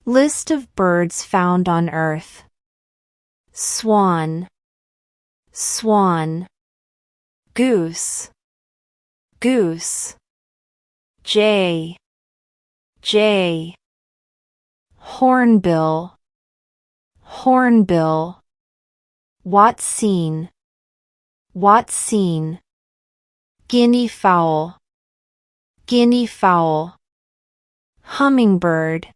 List of birds found on Earth. Swan, swan. Goose, goose. Jay, jay. Hornbill, hornbill. Watseen, watseen. Guinea fowl, guinea fowl. Hummingbird,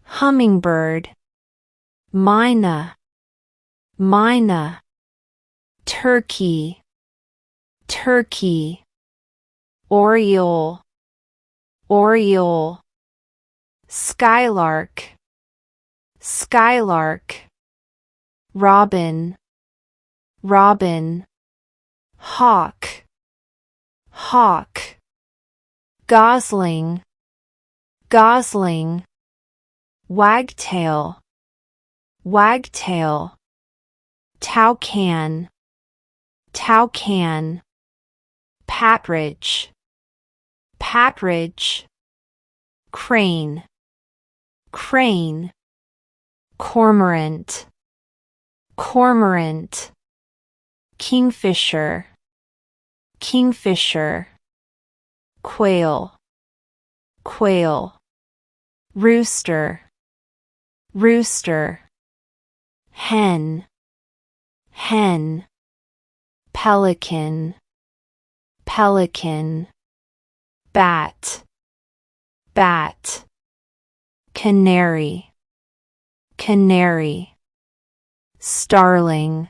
hummingbird. Myna, myna. Turkey, turkey. Oriole, oriole. Skylark, skylark. Robin, robin. Hawk, hawk. Gosling, gosling. Wagtail, wagtail. Toucan, toucan. Partridge, partridge. Crane, crane. Cormorant, cormorant. Kingfisher, kingfisher. Quail, quail. Rooster, rooster. Hen, hen. Pelican, pelican. Bat, bat. Canary, canary. Starling,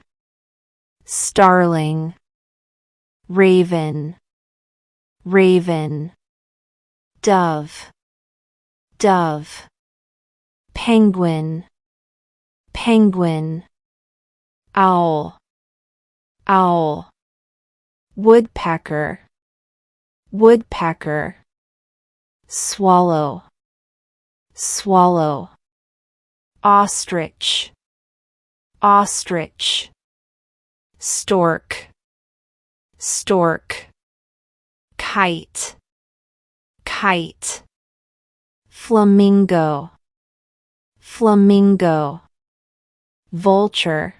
starling. Raven, raven. Dove, dove. Penguin, penguin. Owl, owl. Woodpecker, woodpecker. Swallow, swallow. Ostrich, ostrich. Stork, stork. Kite, kite. Flamingo, flamingo. Vulture,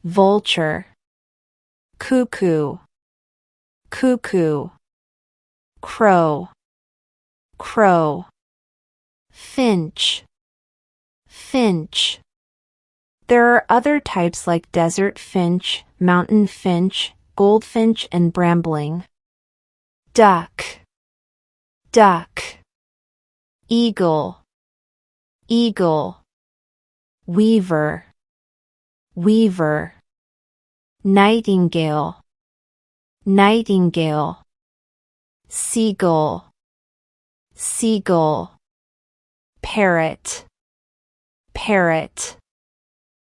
vulture. Cuckoo, cuckoo. Crow, crow. Finch, finch. There are other types like desert finch, mountain finch, goldfinch, and brambling. Duck, duck. Eagle, eagle. Weaver, weaver. Nightingale, nightingale. Seagull, seagull. Parrot, parrot.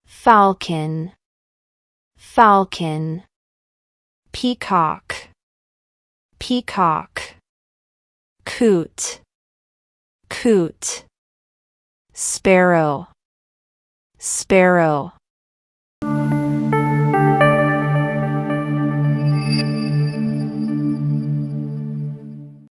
Falcon, falcon. Peacock, peacock. Coot, coot. Sparrow, sparrow.